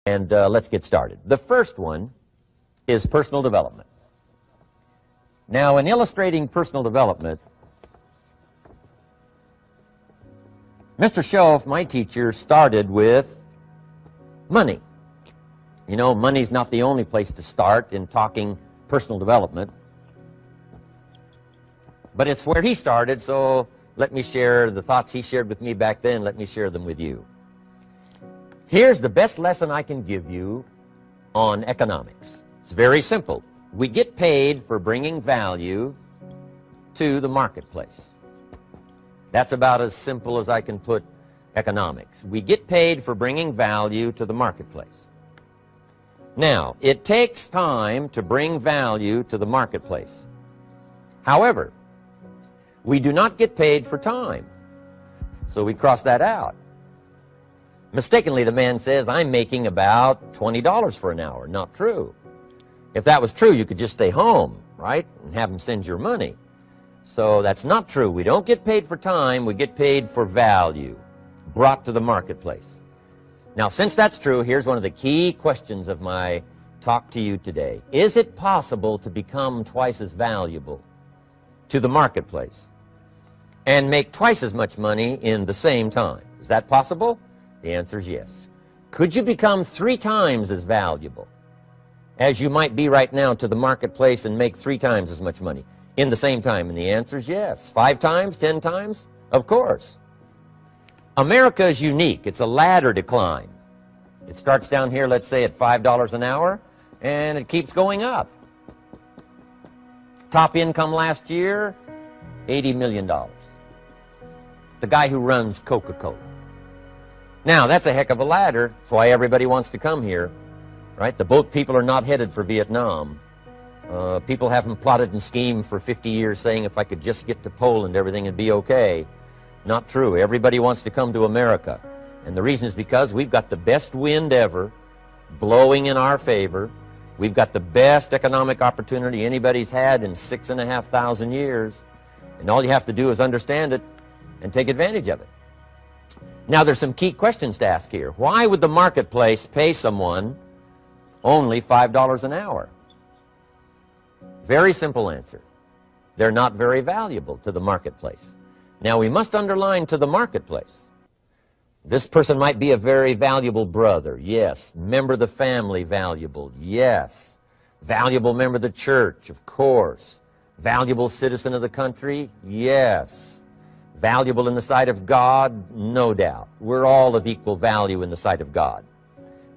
And let's get started. The first one is personal development. Now, in illustrating personal development, Mr. Schoaf, my teacher, started with money. You know, money's not the only place to start in talking personal development, but it's where he started, so let me share the thoughts he shared with me back then. Let me share them with you. Here's the best lesson I can give you on economics. It's very simple. We get paid for bringing value to the marketplace. That's about as simple as I can put economics. We get paid for bringing value to the marketplace. Now, it takes time to bring value to the marketplace. However, we do not get paid for time, so we cross that out. Mistakenly, the man says, I'm making about $20 for an hour. Not true. If that was true, you could just stay home, right, and have him send your money. So that's not true. We don't get paid for time. We get paid for value brought to the marketplace. Now, since that's true, here's one of the key questions of my talk to you today. Is it possible to become twice as valuable to the marketplace and make twice as much money in the same time? Is that possible? The answer is yes. Could you become 3 times as valuable as you might be right now to the marketplace and make 3 times as much money in the same time? And the answer is yes. 5 times? 10 times? Of course. America is unique. It's a ladder to climb. It starts down here, let's say, at $5 an hour, and it keeps going up. Top income last year, $80 million. The guy who runs Coca-Cola. Now, that's a heck of a ladder. That's why everybody wants to come here, right? The boat people are not headed for Vietnam. People haven't plotted and schemed for 50 years saying if I could just get to Poland, everything would be okay. Not true. Everybody wants to come to America. And the reason is because we've got the best wind ever blowing in our favor. We've got the best economic opportunity anybody's had in 6,500 years. And all you have to do is understand it and take advantage of it. Now, there's some key questions to ask here. Why would the marketplace pay someone only $5 an hour? Very simple answer. They're not very valuable to the marketplace. Now, we must underline to the marketplace. This person might be a very valuable brother, yes. Member of the family, valuable, yes. Valuable member of the church, of course. Valuable citizen of the country, yes. Valuable in the sight of God, no doubt. We're all of equal value in the sight of God.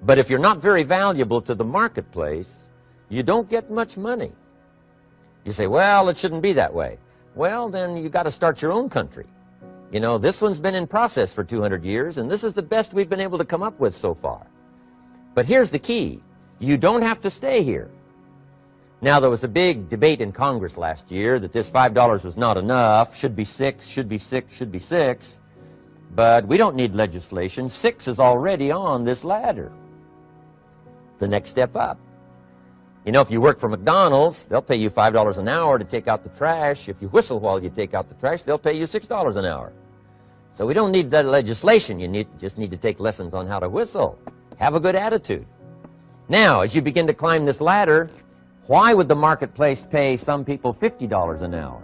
But if you're not very valuable to the marketplace, you don't get much money. You say, well, it shouldn't be that way. Well, then you got to start your own country. You know, this one's been in process for 200 years, and this is the best we've been able to come up with so far. But here's the key. You don't have to stay here. Now, there was a big debate in Congress last year that this $5 was not enough, should be 6, should be 6, should be 6. But we don't need legislation. 6 is already on this ladder. The next step up. You know, if you work for McDonald's, they'll pay you $5 an hour to take out the trash. If you whistle while you take out the trash, they'll pay you $6 an hour. So we don't need that legislation. You just need to take lessons on how to whistle. Have a good attitude. Now, as you begin to climb this ladder, why would the marketplace pay some people $50 an hour?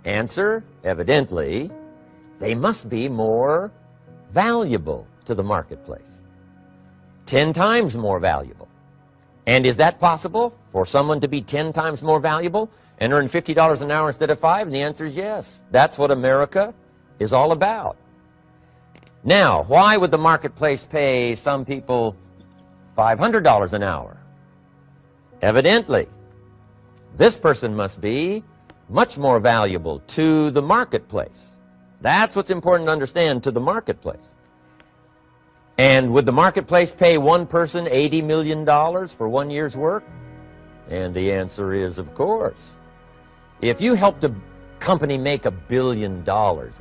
Answer, evidently, they must be more valuable to the marketplace. 10 times more valuable. And is that possible for someone to be 10 times more valuable and earn $50 an hour instead of 5? And the answer is yes. That's what America is all about. Now, why would the marketplace pay some people $500 an hour? Evidently, this person must be much more valuable to the marketplace. That's what's important to understand, to the marketplace. And would the marketplace pay one person $80 million for 1 year's work? And the answer is, of course. If you helped a company make $1 billion,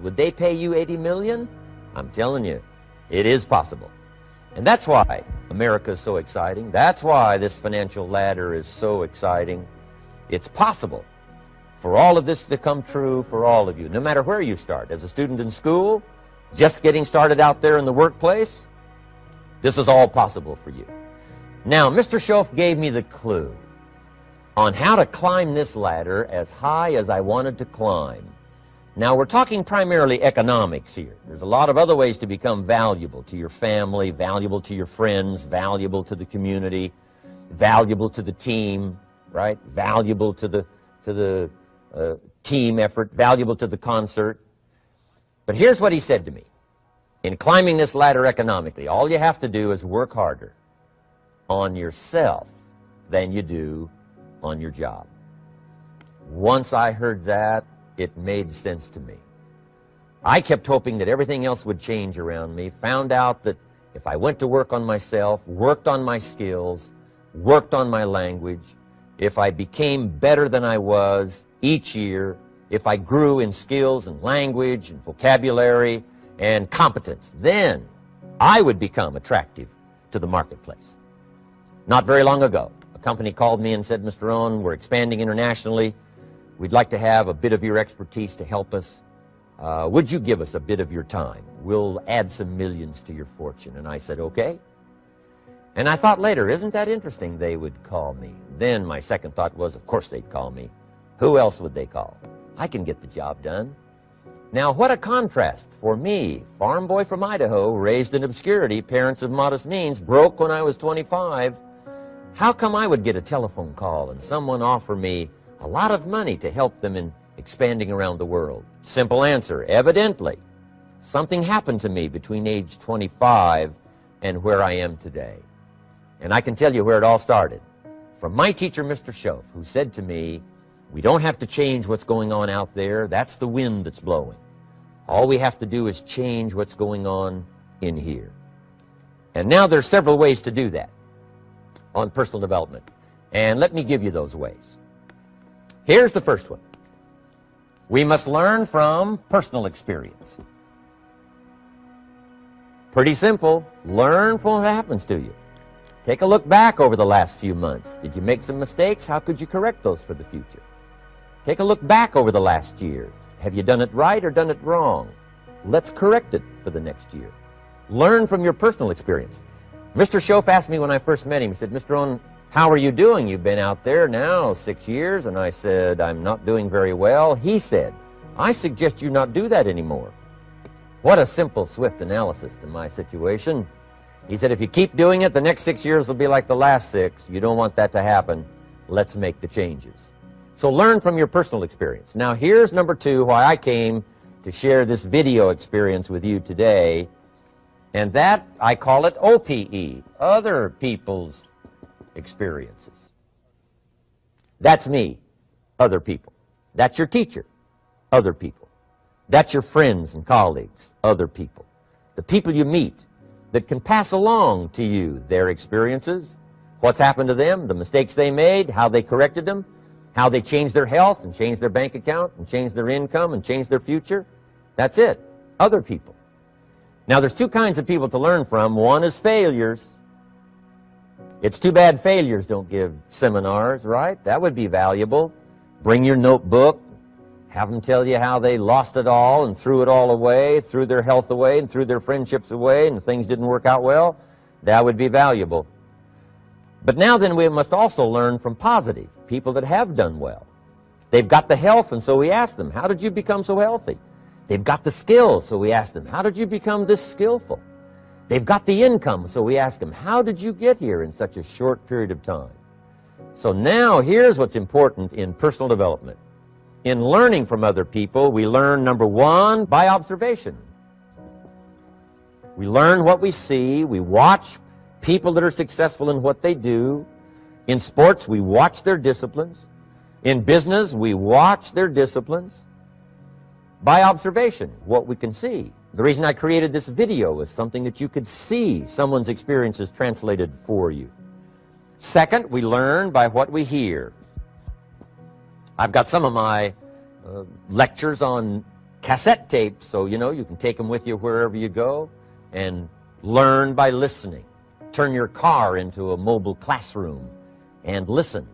would they pay you $80 million? I'm telling you, it is possible. And that's why America is so exciting. That's why this financial ladder is so exciting. It's possible for all of this to come true for all of you, no matter where you start. As a student in school, just getting started out there in the workplace, This is all possible for you. Now, Mr. Schoaf gave me the clue on how to climb this ladder as high as I wanted to climb. Now, we're talking primarily economics here. There's a lot of other ways to become valuable to your family, valuable to your friends, valuable to the community, valuable to the team, right? Valuable to the team effort, valuable to the concert. But here's what he said to me. In climbing this ladder economically, all you have to do is work harder on yourself than you do on your job. Once I heard that, it made sense to me. I kept hoping that everything else would change around me, found out that if I went to work on myself, worked on my skills, worked on my language, if I became better than I was each year, if I grew in skills and language and vocabulary and competence, then I would become attractive to the marketplace. Not very long ago, a company called me and said, Mr. Rohn, we're expanding internationally. We'd like to have a bit of your expertise to help us. Would you give us a bit of your time? We'll add some millions to your fortune. And I said, okay. And I thought later, isn't that interesting they would call me? Then my second thought was, of course they'd call me. Who else would they call? I can get the job done. Now, what a contrast for me, farm boy from Idaho, raised in obscurity, parents of modest means, broke when I was 25. How come I would get a telephone call and someone offer me a lot of money to help them in expanding around the world? Simple answer, evidently. Something happened to me between age 25 and where I am today. And I can tell you where it all started. From my teacher, Mr. Schoaf, who said to me, we don't have to change what's going on out there. That's the wind that's blowing. All we have to do is change what's going on in here. And now there's several ways to do that on personal development. And let me give you those ways. Here's the first one. We must learn from personal experience. Pretty simple. Learn from what happens to you. Take a look back over the last few months. Did you make some mistakes? How could you correct those for the future? Take a look back over the last year. Have you done it right or done it wrong? Let's correct it for the next year. Learn from your personal experience. Mr. Schoaf asked me when I first met him, he said, Mr. Rohn, how are you doing? You've been out there now 6 years. And I said, I'm not doing very well. He said, I suggest you not do that anymore. What a simple, swift analysis to my situation. He said, if you keep doing it, the next 6 years will be like the last 6. You don't want that to happen. Let's make the changes. So learn from your personal experience. Now here's number 2, why I came to share this video experience with you today. And that, I call it OPE, other people's experiences. That's me, other people. That's your teacher, other people. That's your friends and colleagues, other people. The people you meet that can pass along to you their experiences, what's happened to them, the mistakes they made, how they corrected them, how they changed their health and changed their bank account and changed their income and changed their future. That's it, other people. Now there's 2 kinds of people to learn from. One is failures. It's too bad failures don't give seminars, right? That would be valuable. Bring your notebook, have them tell you how they lost it all and threw it all away, threw their health away and threw their friendships away and things didn't work out well. That would be valuable. But now then we must also learn from positive, people that have done well. They've got the health, and so we ask them, how did you become so healthy? They've got the skills, so we ask them, how did you become this skillful? They've got the income, so we ask them, how did you get here in such a short period of time? So now here's what's important in personal development. In learning from other people, we learn, number 1, by observation. We learn what we see. We watch people that are successful in what they do. In sports, we watch their disciplines. In business, we watch their disciplines. By observation, what we can see. The reason I created this video was something that you could see someone's experiences translated for you. Second, we learn by what we hear. I've got some of my lectures on cassette tapes, so you know you can take them with you wherever you go and learn by listening. Turn your car into a mobile classroom and listen.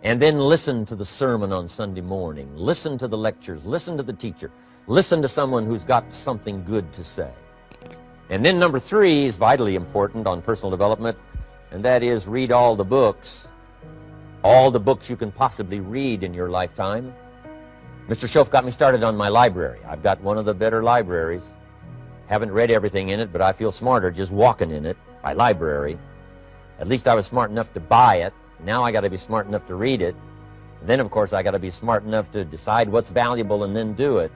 And then listen to the sermon on Sunday morning. Listen to the lectures. Listen to the teacher. Listen to someone who's got something good to say. And then number 3 is vitally important on personal development, and that is read all the books you can possibly read in your lifetime. Mr. Schoaf got me started on my library. I've got one of the better libraries. Haven't read everything in it, but I feel smarter just walking in it. My library. At least I was smart enough to buy it. Now I got to be smart enough to read it. And then, of course, I got to be smart enough to decide what's valuable and then do it.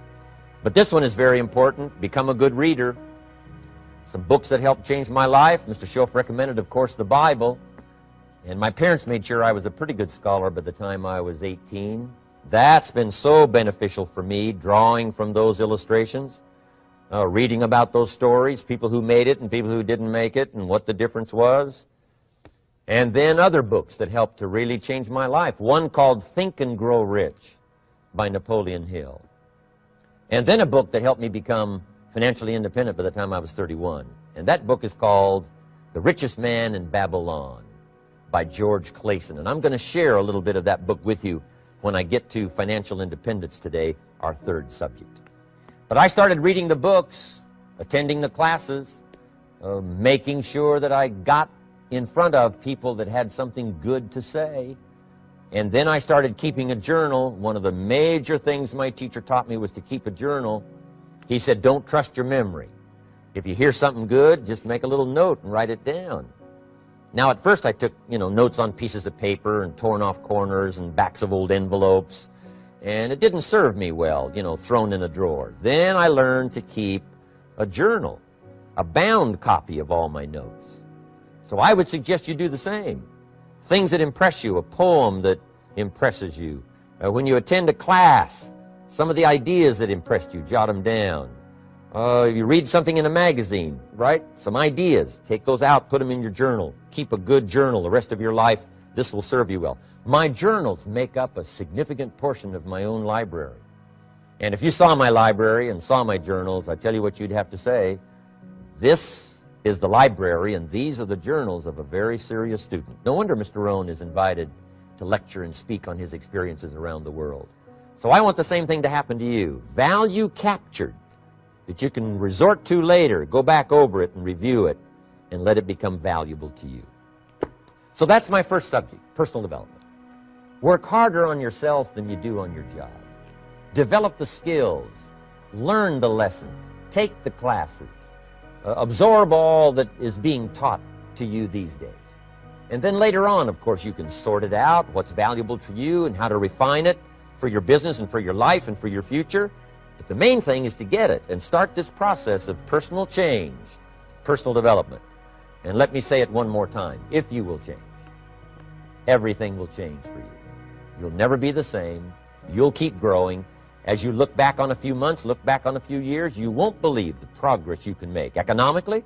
But this one is very important. Become a good reader. Some books that helped change my life. Mr. Schoaf recommended, of course, the Bible. And my parents made sure I was a pretty good scholar by the time I was 18. That's been so beneficial for me, drawing from those illustrations, reading about those stories, people who made it and people who didn't make it, and what the difference was. And then other books that helped to really change my life. One called Think and Grow Rich by Napoleon Hill. And then a book that helped me become financially independent by the time I was 31. And that book is called The Richest Man in Babylon by George Clason. And I'm going to share a little bit of that book with you when I get to financial independence today, our 3rd subject. But I started reading the books, attending the classes, making sure that I got in front of people that had something good to say. And then I started keeping a journal. One of the major things my teacher taught me was to keep a journal. He said, don't trust your memory. If you hear something good, just make a little note and write it down. Now, at first I took, notes on pieces of paper and torn off corners and backs of old envelopes. And it didn't serve me well, thrown in a drawer. Then I learned to keep a journal, a bound copy of all my notes. So I would suggest you do the same. Things that impress you, a poem that impresses you. When you attend a class, some of the ideas that impressed you, jot them down. You read something in a magazine, right? Some ideas. Take those out, put them in your journal. Keep a good journal the rest of your life. This will serve you well. My journals make up a significant portion of my own library. And if you saw my library and saw my journals, I tell you what you'd have to say. This is the library, and these are the journals of a very serious student. No wonder Mr. Rohn is invited to lecture and speak on his experiences around the world. So I want the same thing to happen to you. Value captured that you can resort to later, go back over it and review it, and let it become valuable to you. So that's my first subject, personal development. Work harder on yourself than you do on your job. Develop the skills, learn the lessons, take the classes, absorb all that is being taught to you these days. And then later on, of course, you can sort it out, what's valuable to you and how to refine it for your business and for your life and for your future. But the main thing is to get it and start this process of personal change, personal development. And let me say it one more time. If you will change, everything will change for you. You'll never be the same. You'll keep growing. As you look back on a few months, look back on a few years, you won't believe the progress you can make. Economically,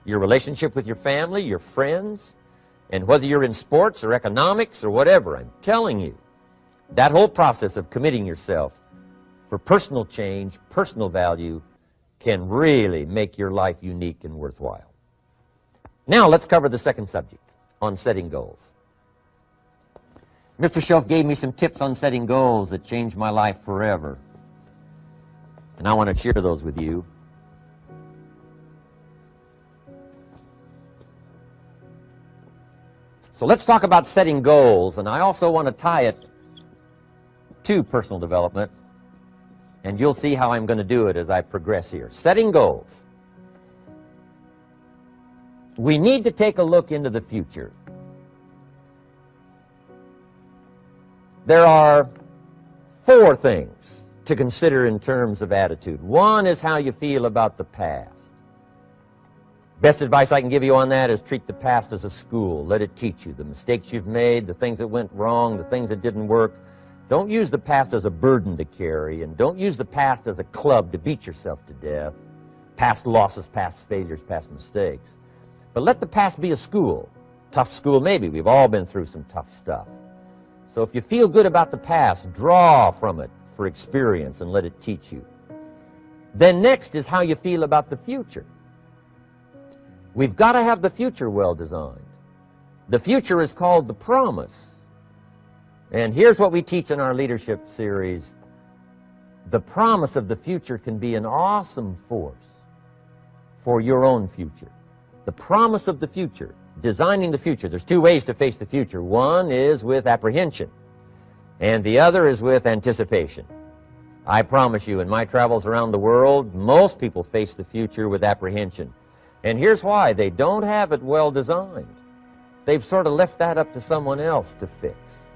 your relationship with your family, your friends, and whether you're in sports or economics or whatever, I'm telling you, that whole process of committing yourself for personal change, personal value, can really make your life unique and worthwhile. Now let's cover the 2nd subject, on setting goals. Mr. Schoaf gave me some tips on setting goals that changed my life forever. And I want to share those with you. So let's talk about setting goals, and I also want to tie it to personal development, and you'll see how I'm going to do it as I progress here. Setting goals. We need to take a look into the future. There are 4 things to consider in terms of attitude. One is how you feel about the past. Best advice I can give you on that is treat the past as a school. Let it teach you the mistakes you've made, the things that went wrong, the things that didn't work. Don't use the past as a burden to carry, and don't use the past as a club to beat yourself to death. Past losses, past failures, past mistakes. But let the past be a school. Tough school maybe. We've all been through some tough stuff. So if you feel good about the past, draw from it for experience and let it teach you. Then next is how you feel about the future. We've got to have the future well designed. The future is called the promise. And here's what we teach in our leadership series. The promise of the future can be an awesome force for your own future. The promise of the future, designing the future. There's two ways to face the future. One is with apprehension, and the other is with anticipation. I promise you, in my travels around the world, most people face the future with apprehension. And here's why. They don't have it well designed. They've sort of left that up to someone else to fix.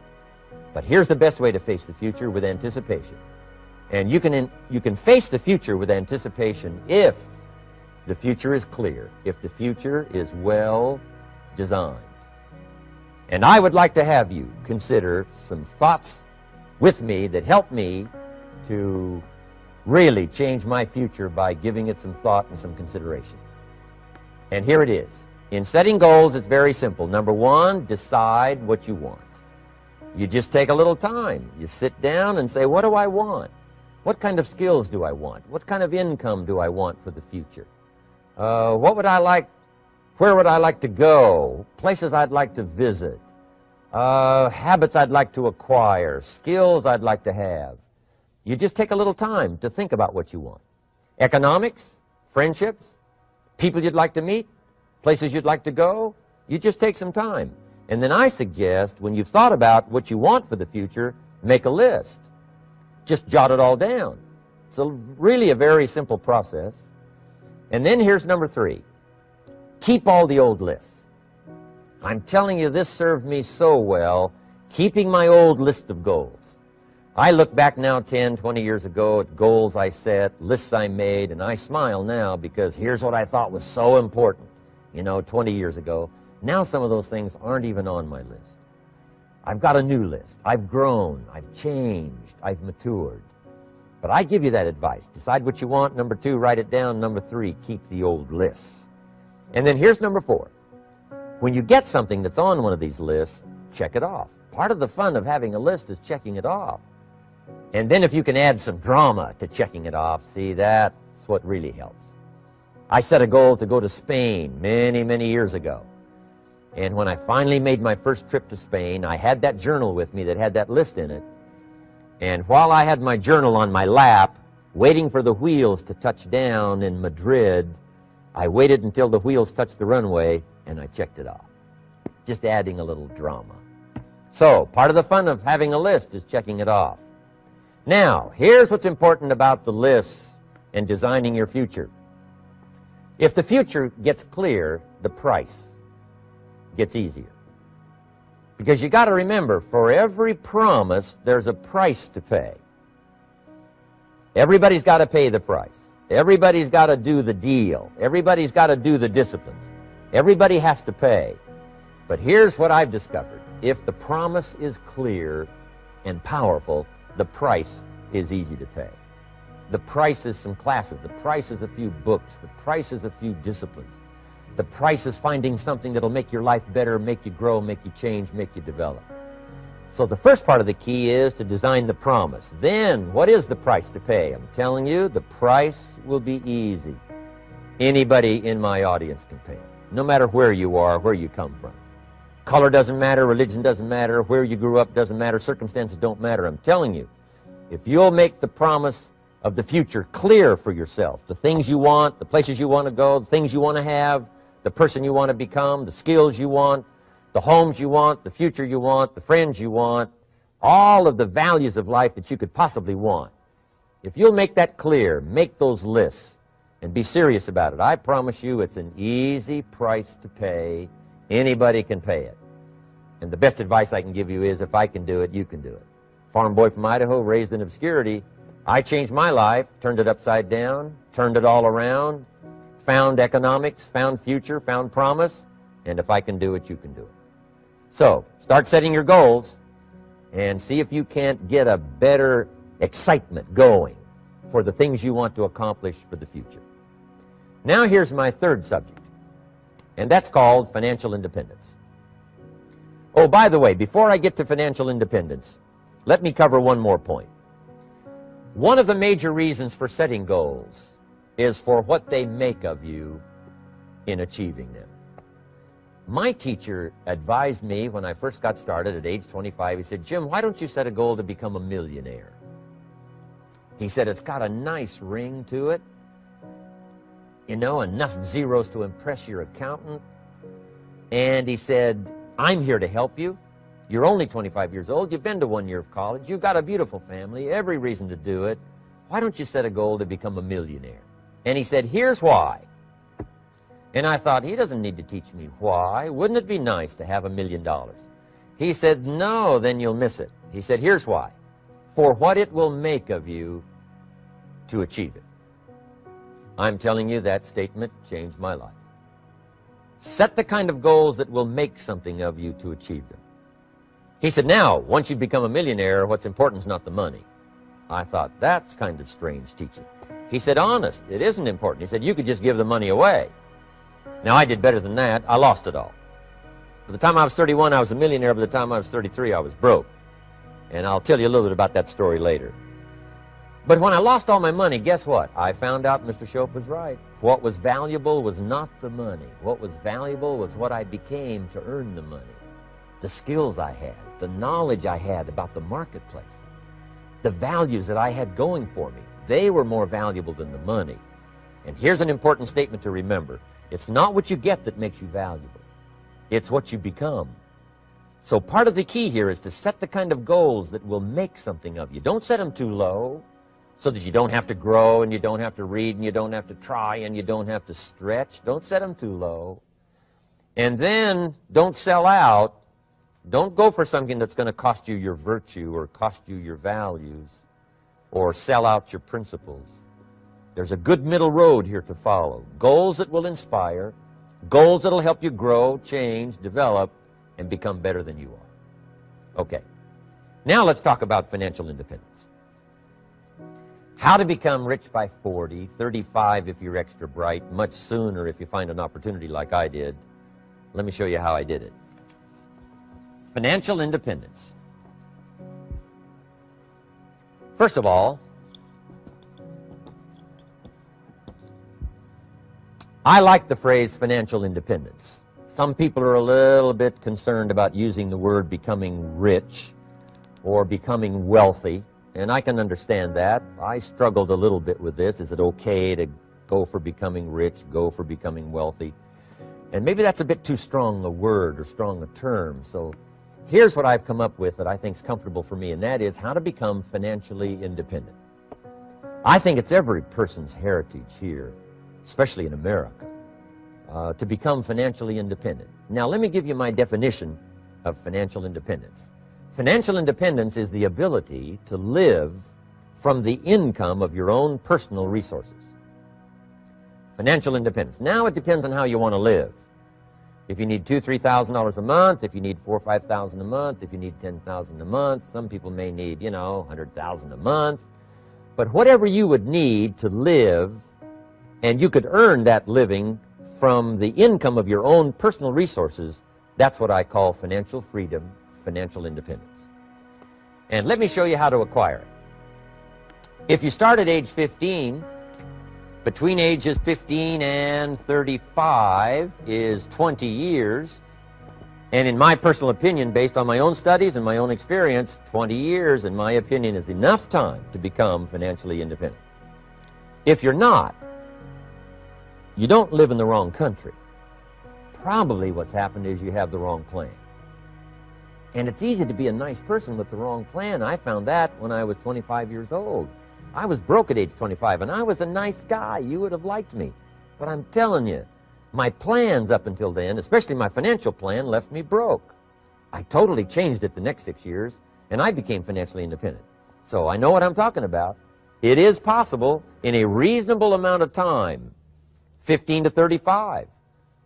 But here's the best way to face the future, with anticipation. And you can face the future with anticipation if the future is clear, if the future is well designed. And I would like to have you consider some thoughts with me that help me to really change my future by giving it some thought and some consideration. And here it is. In setting goals, it's very simple. Number one, decide what you want. You just take a little time. You sit down and say, what do I want? What kind of skills do I want? What kind of income do I want for the future? What would I like? Where would I like to go? Places I'd like to visit? Habits I'd like to acquire? Skills I'd like to have? You just take a little time to think about what you want. Economics, friendships, people you'd like to meet, places you'd like to go. You just take some time. And then I suggest, when you've thought about what you want for the future, make a list. Just jot it all down. It's really a very simple process. And then here's number three. Keep all the old lists. I'm telling you, this served me so well, keeping my old list of goals. I look back now 10, 20 years ago at goals I set, lists I made, and I smile now because here's what I thought was so important, 20 years ago. Now some of those things aren't even on my list. I've got a new list. I've grown. I've changed. I've matured. But I give you that advice. Decide what you want. Number two, write it down. Number three, keep the old lists. And then here's number four. When you get something that's on one of these lists, check it off. Part of the fun of having a list is checking it off. And then if you can add some drama to checking it off, see, that's what really helps. I set a goal to go to Spain many, many years ago. And when I finally made my first trip to Spain, I had that journal with me that had that list in it. And while I had my journal on my lap, waiting for the wheels to touch down in Madrid, I waited until the wheels touched the runway, and I checked it off. Just adding a little drama. So, part of the fun of having a list is checking it off. Now, here's what's important about the lists and designing your future. If the future gets clear, the price gets easier. Because you got to remember, for every promise, there's a price to pay. Everybody's got to pay the price. Everybody's got to do the deal. Everybody's got to do the disciplines. Everybody has to pay. But here's what I've discovered. If the promise is clear and powerful, the price is easy to pay. The price is some classes. The price is a few books. The price is a few disciplines. The price is finding something that'll make your life better, make you grow, make you change, make you develop. So the first part of the key is to design the promise. Then, what is the price to pay? I'm telling you, the price will be easy. Anybody in my audience can pay it, no matter where you are, where you come from. Color doesn't matter, religion doesn't matter, where you grew up doesn't matter, circumstances don't matter. I'm telling you, if you'll make the promise of the future clear for yourself, the things you want, the places you want to go, the things you want to have, the person you want to become, the skills you want, the homes you want, the future you want, the friends you want, all of the values of life that you could possibly want. If you'll make that clear, make those lists, and be serious about it, I promise you it's an easy price to pay. Anybody can pay it. And the best advice I can give you is, if I can do it, you can do it. Farm boy from Idaho, raised in obscurity, I changed my life, turned it upside down, turned it all around, found economics, found future, found promise, and if I can do it, you can do it. So, start setting your goals and see if you can't get a better excitement going for the things you want to accomplish for the future. Now here's my third subject, and that's called financial independence. Oh, by the way, before I get to financial independence, let me cover one more point. One of the major reasons for setting goals is for what they make of you in achieving them. My teacher advised me when I first got started at age 25, he said, Jim, why don't you set a goal to become a millionaire? He said, it's got a nice ring to it. you know, enough zeros to impress your accountant. And he said, I'm here to help you. You're only 25 years old. You've been to 1 year of college. You've got a beautiful family, every reason to do it. Why don't you set a goal to become a millionaire? And he said, here's why. And I thought, he doesn't need to teach me why. Wouldn't it be nice to have $1 million? He said, no, then you'll miss it. He said, here's why. For what it will make of you to achieve it. I'm telling you, that statement changed my life. Set the kind of goals that will make something of you to achieve them. He said, now, once you become a millionaire, what's important is not the money. I thought, that's kind of strange teaching. He said, honest, it isn't important. He said, you could just give the money away. Now, I did better than that. I lost it all. By the time I was 31, I was a millionaire. By the time I was 33, I was broke. And I'll tell you a little bit about that story later. But when I lost all my money, guess what? I found out Mr. Schoaf was right. What was valuable was not the money. What was valuable was what I became to earn the money. The skills I had, the knowledge I had about the marketplace, the values that I had going for me. They were more valuable than the money. And here's an important statement to remember. It's not what you get that makes you valuable. It's what you become. So part of the key here is to set the kind of goals that will make something of you. Don't set them too low so that you don't have to grow and you don't have to read and you don't have to try and you don't have to stretch. Don't set them too low. And then don't sell out. Don't go for something that's going to cost you your virtue or cost you your values or sell out your principles. There's a good middle road here to follow. Goals that will inspire, goals that will help you grow, change, develop, and become better than you are. Okay, now let's talk about financial independence. How to become rich by 40, 35 if you're extra bright, much sooner if you find an opportunity like I did. Let me show you how I did it. Financial independence. First of all, I like the phrase financial independence. Some people are a little bit concerned about using the word becoming rich or becoming wealthy, and I can understand that. I struggled a little bit with this. Is it okay to go for becoming rich, go for becoming wealthy? And maybe that's a bit too strong a word or strong a term. So here's what I've come up with that I think is comfortable for me, and that is how to become financially independent. I think it's every person's heritage here, especially in America, to become financially independent. Now, let me give you my definition of financial independence. Financial independence is the ability to live from the income of your own personal resources. Financial independence. Now it depends on how you want to live. If you need $2,000, $3,000 a month, if you need $4,000 or $5,000 a month, if you need $10,000 a month, some people may need, you know, $100,000 a month. But whatever you would need to live, and you could earn that living from the income of your own personal resources, that's what I call financial freedom, financial independence. And let me show you how to acquire it. If you start at age 15, between ages 15 and 35 is 20 years. And in my personal opinion, based on my own studies and my own experience, 20 years, in my opinion, is enough time to become financially independent. If you're not, you don't live in the wrong country. Probably what's happened is you have the wrong plan. And it's easy to be a nice person with the wrong plan. I found that when I was 25 years old. I was broke at age 25, and I was a nice guy. You would have liked me. But I'm telling you, my plans up until then, especially my financial plan, left me broke. I totally changed it the next 6 years, and I became financially independent. So I know what I'm talking about. It is possible in a reasonable amount of time, 15 to 35,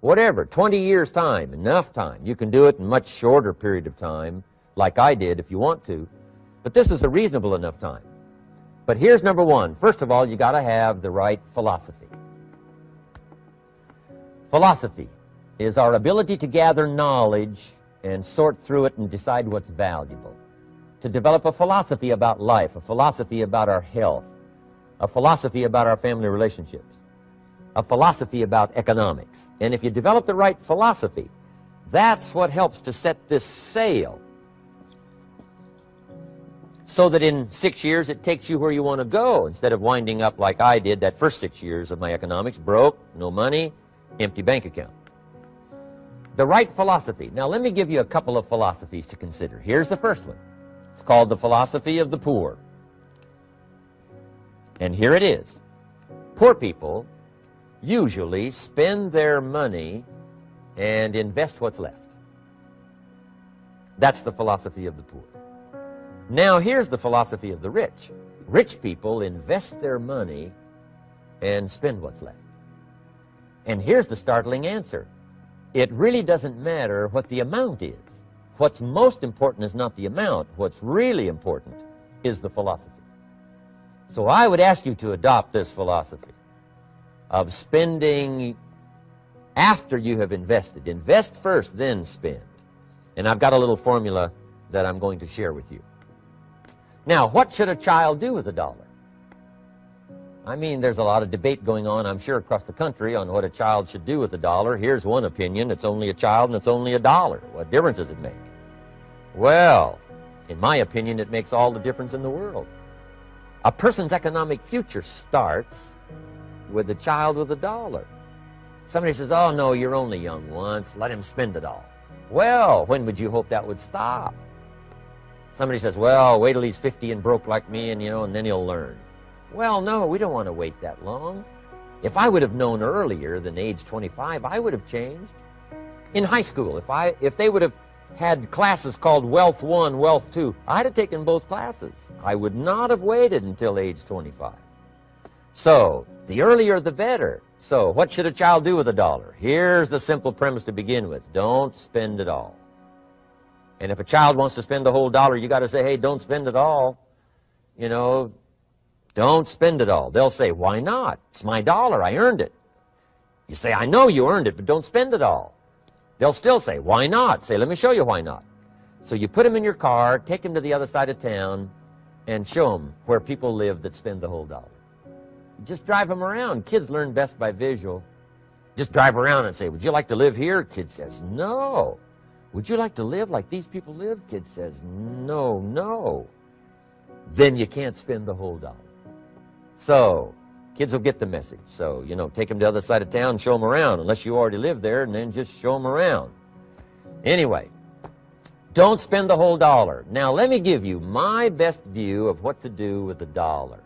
whatever, 20 years' time, enough time. You can do it in a much shorter period of time, like I did if you want to. But this is a reasonable enough time. But here's number one. First of all, you got to have the right philosophy. Philosophy is our ability to gather knowledge and sort through it and decide what's valuable. To develop a philosophy about life, a philosophy about our health, a philosophy about our family relationships, a philosophy about economics. And if you develop the right philosophy, that's what helps to set this sail so that in 6 years it takes you where you want to go, instead of winding up like I did that first 6 years of my economics, broke, no money, empty bank account. The right philosophy. Now let me give you a couple of philosophies to consider. Here's the first one. It's called the philosophy of the poor. And here it is. Poor people usually spend their money and invest what's left. That's the philosophy of the poor. Now here's the philosophy of the rich. Rich people invest their money and spend what's left. And here's the startling answer. It really doesn't matter what the amount is. What's most important is not the amount. What's really important is the philosophy. So I would ask you to adopt this philosophy of spending after you have invested. Invest first, then spend. And I've got a little formula that I'm going to share with you. Now, what should a child do with $1? I mean, there's a lot of debate going on, I'm sure, across the country on what a child should do with $1. Here's one opinion. It's only a child and it's only $1. What difference does it make? Well, in my opinion, it makes all the difference in the world. A person's economic future starts with a child with $1. Somebody says, oh, no, you're only young once. Let him spend it all. Well, when would you hope that would stop? Somebody says, well, wait till he's 50 and broke like me, and, and then he'll learn. Well, no, we don't want to wait that long. If I would have known earlier than age 25, I would have changed. In high school, if they would have had classes called Wealth 1, Wealth 2, I'd have taken both classes. I would not have waited until age 25. So, the earlier the better. So, what should a child do with $1? Here's the simple premise to begin with. Don't spend it all. And if a child wants to spend the whole $1, you got to say, hey, don't spend it all. Don't spend it all. They'll say, why not? It's my $1. I earned it. You say, I know you earned it, but don't spend it all. They'll still say, why not? Say, let me show you why not. So you put them in your car, take them to the other side of town, and show them where people live that spend the whole $1. Just drive them around. Kids learn best by visual. Just drive around and say, would you like to live here? Kid says, no. Would you like to live like these people live? Kid says, no, no. Then you can't spend the whole $1. So, kids will get the message. So, take them to the other side of town, show them around, unless you already live there, and then just show them around. Anyway, don't spend the whole $1. Now, let me give you my best view of what to do with $1.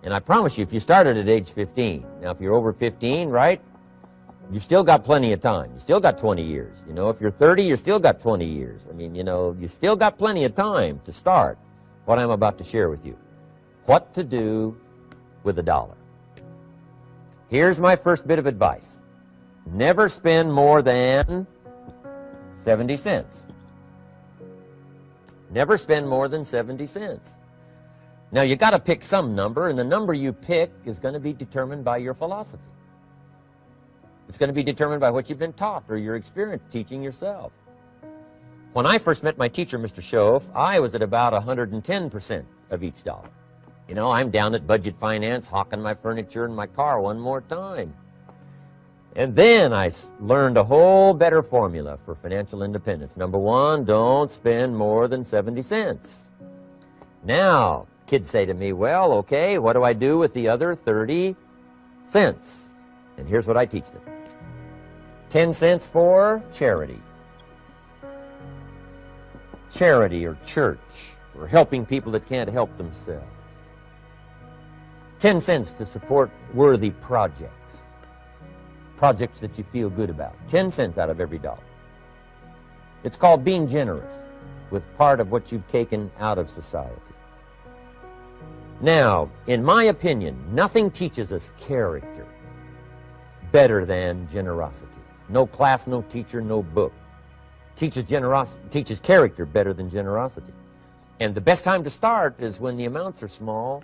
And I promise you, if you started at age 15, now if you're over 15, right, you've still got plenty of time. You still got 20 years. If you're 30, you've still got 20 years. I mean, you still got plenty of time to start what I'm about to share with you. What to do with $1. Here's my first bit of advice. Never spend more than 70 cents. Never spend more than 70 cents. Now, you got to pick some number, and the number you pick is going to be determined by your philosophy. It's going to be determined by what you've been taught or your experience teaching yourself. When I first met my teacher, Mr. Schoaf, I was at about 110% of each $1. I'm down at budget finance, hawking my furniture and my car one more time. And then I learned a whole better formula for financial independence. Number one, don't spend more than 70 cents. Now, kids say to me, well, okay, what do I do with the other 30 cents? And here's what I teach them. 10 cents for charity. Charity or church, or helping people that can't help themselves. 10 cents to support worthy projects. Projects that you feel good about. 10 cents out of every $1. It's called being generous with part of what you've taken out of society. Now, in my opinion, nothing teaches us character better than generosity. No class, no teacher, no book teaches character better than generosity. And the best time to start is when the amounts are small.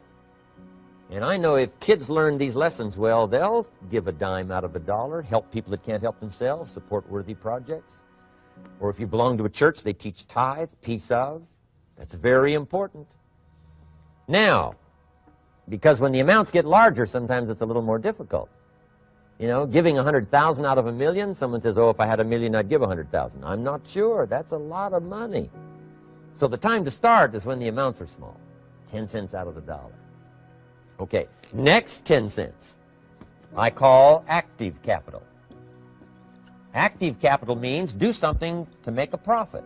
And I know if kids learn these lessons well, they'll give a dime out of $1, help people that can't help themselves, support worthy projects. Or if you belong to a church, they teach tithe, piece of. That's very important. Now, because when the amounts get larger, sometimes it's a little more difficult. Giving 100,000 out of $1 million, someone says, oh, if I had $1 million, I'd give 100,000. I'm not sure. That's a lot of money. So the time to start is when the amounts are small. 10 cents out of the dollar. Okay, next 10 cents I call active capital. Active capital means do something to make a profit.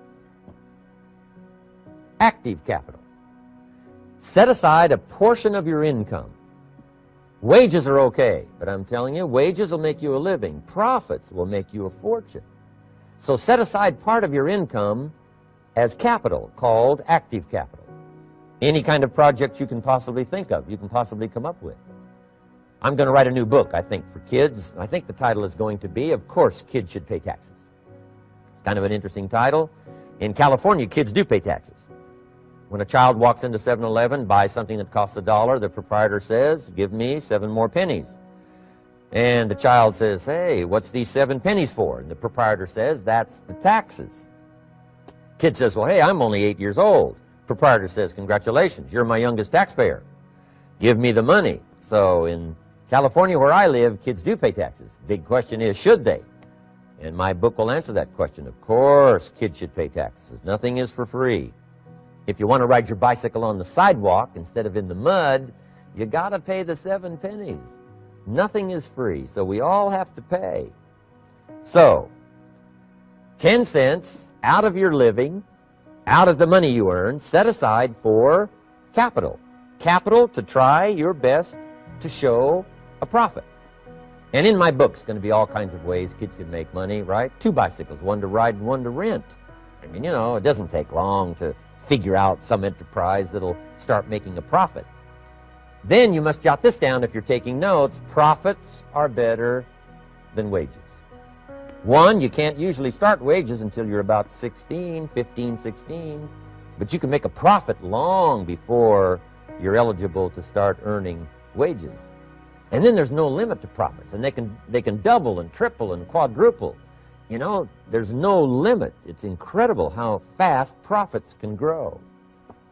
Active capital. Set aside a portion of your income. Wages are okay, but I'm telling you, wages will make you a living. Profits will make you a fortune. So set aside part of your income as capital, called active capital. Any kind of project you can possibly think of, you can possibly come up with. I'm going to write a new book, I think, for kids. I think the title is going to be, Of Course, Kids Should Pay Taxes. It's kind of an interesting title. In California, kids do pay taxes. When a child walks into 7-Eleven, buys something that costs $1, the proprietor says, give me 7 more pennies. And the child says, hey, what's these 7 pennies for? And the proprietor says, that's the taxes. Kid says, well, hey, I'm only 8 years old. Proprietor says, congratulations, you're my youngest taxpayer. Give me the money. So in California, where I live, kids do pay taxes. Big question is, should they? And my book will answer that question. Of course, kids should pay taxes. Nothing is for free. If you want to ride your bicycle on the sidewalk instead of in the mud, you got to pay the 7 pennies. Nothing is free, so we all have to pay. So, 10 cents out of your living, out of the money you earn, set aside for capital. Capital to try your best to show a profit. And in my book, it's going to be all kinds of ways kids can make money, right? 2 bicycles, one to ride and one to rent. I mean, you know, it doesn't take long to figure out some enterprise that'll start making a profit. Then you must jot this down if you're taking notes. Profits are better than wages. 1, you can't usually start wages until you're about 16, 15, 16. But you can make a profit long before you're eligible to start earning wages. And then there's no limit to profits. And they can double and triple and quadruple. You know, there's no limit. It's incredible how fast profits can grow.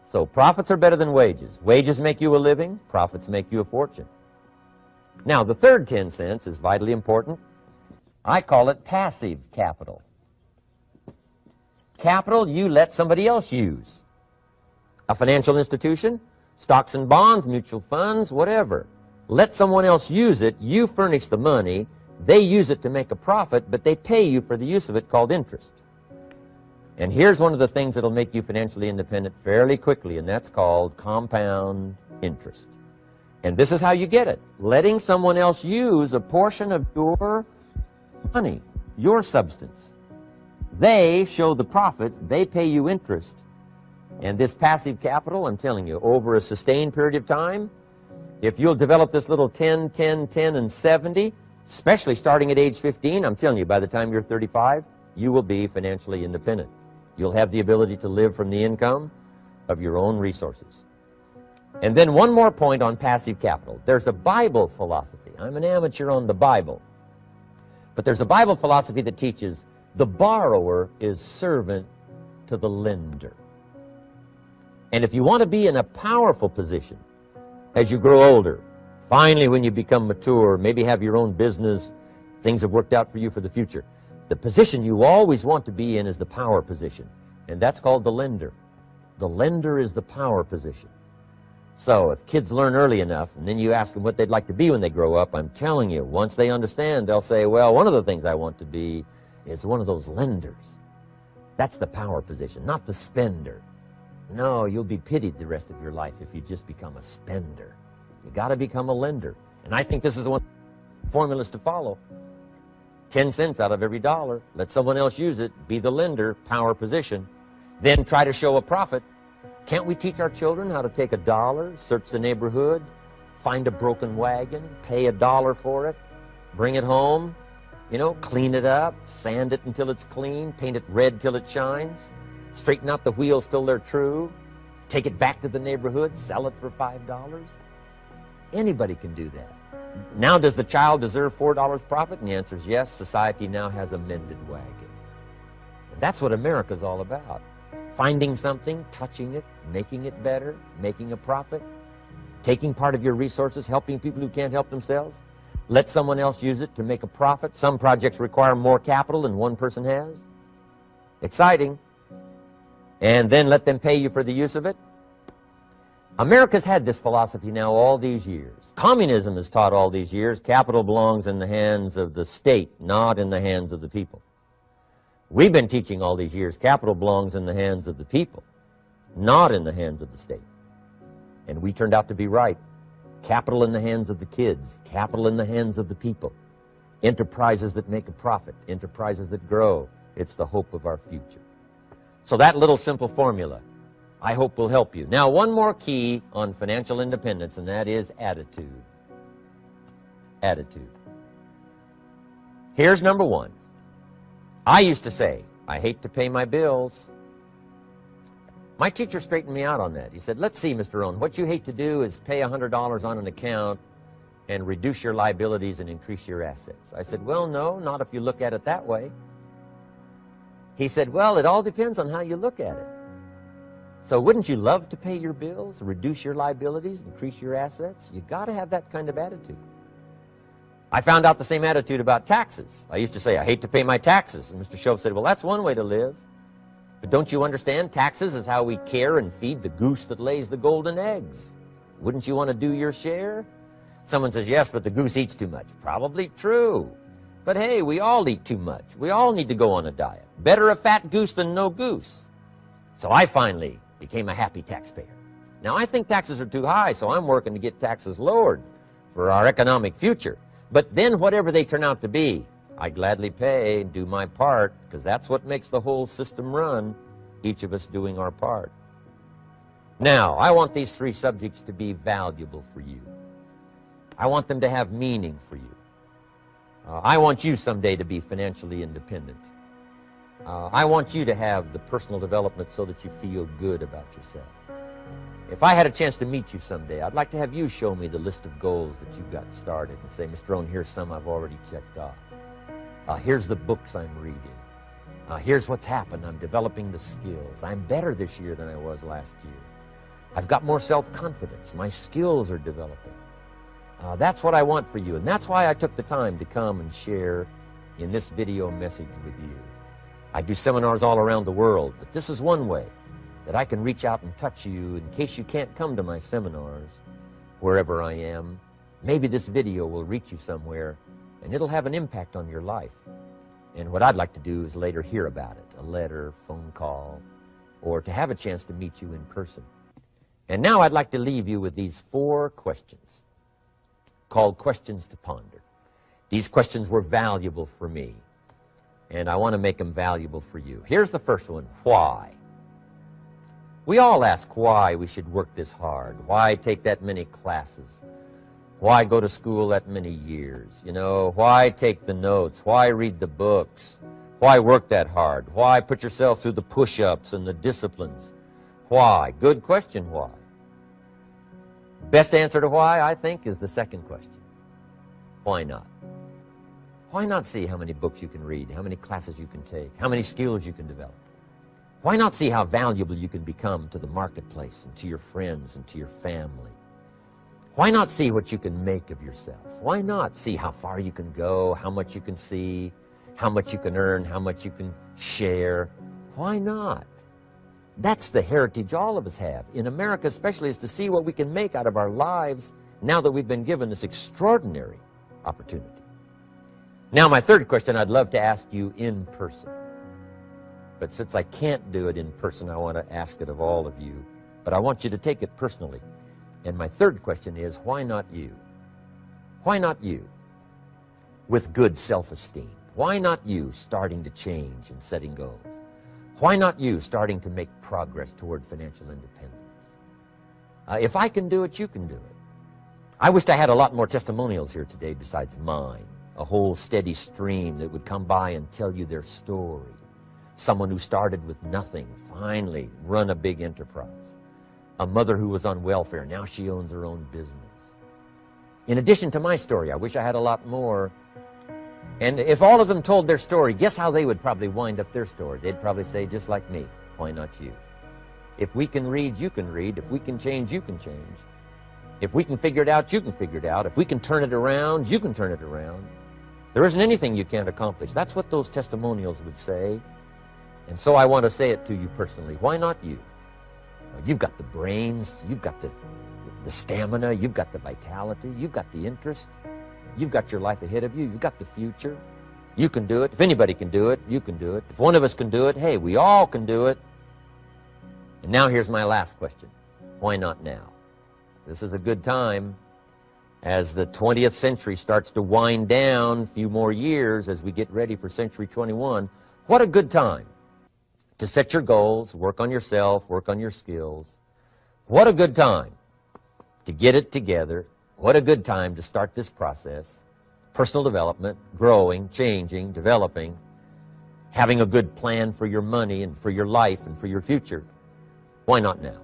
So profits are better than wages. Wages make you a living. Profits make you a fortune. Now, the third 10 cents is vitally important. I call it passive capital. Capital you let somebody else use. A financial institution, stocks and bonds, mutual funds, whatever. Let someone else use it. You furnish the money. They use it to make a profit, but they pay you for the use of it, called interest. And here's one of the things that'll make you financially independent fairly quickly, and that's called compound interest. And this is how you get it. Letting someone else use a portion of your money, your substance. They show the profit, they pay you interest. And this passive capital, I'm telling you, over a sustained period of time, if you'll develop this little 10, 10, 10, and 70, especially starting at age 15, I'm telling you, by the time you're 35, you will be financially independent. You'll have the ability to live from the income of your own resources. And then one more point on passive capital. There's a Bible philosophy. I'm an amateur on the Bible. But there's a Bible philosophy that teaches the borrower is servant to the lender. And if you want to be in a powerful position as you grow older, finally when you become mature, maybe have your own business, things have worked out for you for the future, the position you always want to be in is the power position. And that's called the lender. The lender is the power position. So if kids learn early enough, and then you ask them what they'd like to be when they grow up, I'm telling you, once they understand, they'll say, well, one of the things I want to be is one of those lenders. That's the power position, not the spender. No, you'll be pitied the rest of your life if you just become a spender. You got to become a lender. And I think this is the one formulas to follow. 10 cents out of every dollar. Let someone else use it. Be the lender, power position. Then try to show a profit. Can't we teach our children how to take $1, search the neighborhood, find a broken wagon, pay $1 for it, bring it home, you know, clean it up, sand it until it's clean, paint it red till it shines, straighten out the wheels till they're true, take it back to the neighborhood, sell it for $5? Anybody can do that. Now, does the child deserve $4 profit? And the answer is yes. Society now has a mended wagon. And that's what America's all about. Finding something, touching it, making it better, making a profit, taking part of your resources, helping people who can't help themselves. Let someone else use it to make a profit. Some projects require more capital than one person has. Exciting. and then let them pay you for the use of it? America's had this philosophy now all these years. Communism has taught all these years capital belongs in the hands of the state, not in the hands of the people. We've been teaching all these years capital belongs in the hands of the people, not in the hands of the state. And we turned out to be right. Capital in the hands of the kids, capital in the hands of the people. Enterprises that make a profit, enterprises that grow. It's the hope of our future. So that little simple formula, I hope, will help you. Now, one more key on financial independence, and that is attitude. Attitude. Here's number one. I used to say, I hate to pay my bills. My teacher straightened me out on that. He said, let's see, Mr. Rohn, what you hate to do is pay $100 on an account and reduce your liabilities and increase your assets. I said, well, no, not if you look at it that way. He said, well, it all depends on how you look at it. So wouldn't you love to pay your bills, reduce your liabilities, increase your assets? You got to have that kind of attitude. I found out the same attitude about taxes. I used to say, I hate to pay my taxes. And Mr. Shoaff said, well, that's one way to live. But don't you understand? Taxes is how we care and feed the goose that lays the golden eggs. Wouldn't you want to do your share? Someone says, yes, but the goose eats too much. Probably true. But hey, we all eat too much. We all need to go on a diet. Better a fat goose than no goose. So I finally became a happy taxpayer. Now, I think taxes are too high, so I'm working to get taxes lowered for our economic future. But then whatever they turn out to be, I gladly pay and do my part, because that's what makes the whole system run, each of us doing our part. Now, I want these three subjects to be valuable for you. I want them to have meaning for you. I want you someday to be financially independent. I want you to have the personal development so that you feel good about yourself. If I had a chance to meet you someday, I'd like to have you show me the list of goals that you got started and say, Mr. Rohn, here's some I've already checked off. Here's the books I'm reading. Here's what's happened. I'm developing the skills. I'm better this year than I was last year. I've got more self-confidence. My skills are developing. That's what I want for you, and that's why I took the time to come and share in this video message with you. I do seminars all around the world, but this is one way that I can reach out and touch you in case you can't come to my seminars, wherever I am. Maybe this video will reach you somewhere, and it'll have an impact on your life. And what I'd like to do is later hear about it, a letter, phone call, or to have a chance to meet you in person. And now I'd like to leave you with these 4 questions called Questions to Ponder. These questions were valuable for me, and I want to make them valuable for you. Here's the first one, why? We all ask why we should work this hard, why take that many classes, why go to school that many years, you know, why take the notes, why read the books, why work that hard, why put yourself through the push-ups and the disciplines, why? Good question, why? Best answer to why, I think, is the second question. Why not? Why not see how many books you can read, how many classes you can take, how many skills you can develop? Why not see how valuable you can become to the marketplace and to your friends and to your family? Why not see what you can make of yourself? Why not see how far you can go, how much you can see, how much you can earn, how much you can share? Why not? That's the heritage all of us have, in America especially, is to see what we can make out of our lives now that we've been given this extraordinary opportunity. Now, my third question I'd love to ask you in person. But since I can't do it in person, I want to ask it of all of you. But I want you to take it personally. And my third question is, why not you? Why not you with good self-esteem? Why not you starting to change and setting goals? Why not you starting to make progress toward financial independence? If I can do it, you can do it. I wished I had a lot more testimonials here today besides mine. A whole steady stream that would come by and tell you their story. Someone who started with nothing, finally run a big enterprise. A mother who was on welfare, now she owns her own business. In addition to my story, I wish I had a lot more. And if all of them told their story, guess how they would probably wind up their story? They'd probably say, just like me, why not you? If we can read, you can read. If we can change, you can change. If we can figure it out, you can figure it out. If we can turn it around, you can turn it around. There isn't anything you can't accomplish. That's what those testimonials would say. And so I want to say it to you personally. Why not you? You've got the brains, you've got the stamina, you've got the vitality, you've got the interest, you've got your life ahead of you, you've got the future. You can do it. If anybody can do it, you can do it. If one of us can do it, hey, we all can do it. And now here's my last question. Why not now? This is a good time as the 20th century starts to wind down, a few more years as we get ready for century 21. What a good time to set your goals, work on yourself, work on your skills. What a good time to get it together. What a good time to start this process. Personal development, growing, changing, developing, having a good plan for your money and for your life and for your future. Why not now?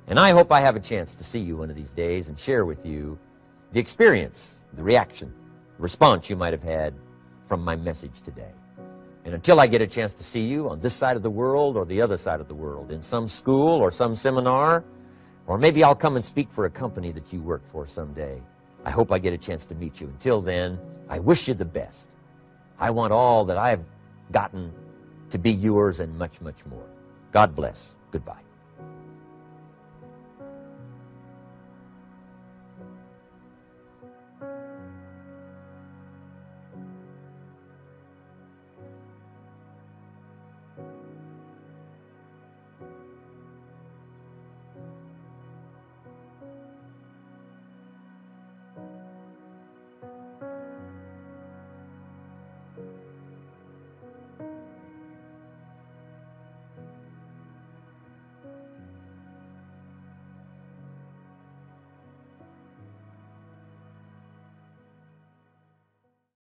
And I hope I have a chance to see you one of these days and share with you the experience, the reaction, the response you might have had from my message today. And until I get a chance to see you on this side of the world or the other side of the world, in some school or some seminar, or maybe I'll come and speak for a company that you work for someday, I hope I get a chance to meet you. Until then, I wish you the best. I want all that I've gotten to be yours and much, much more. God bless. Goodbye.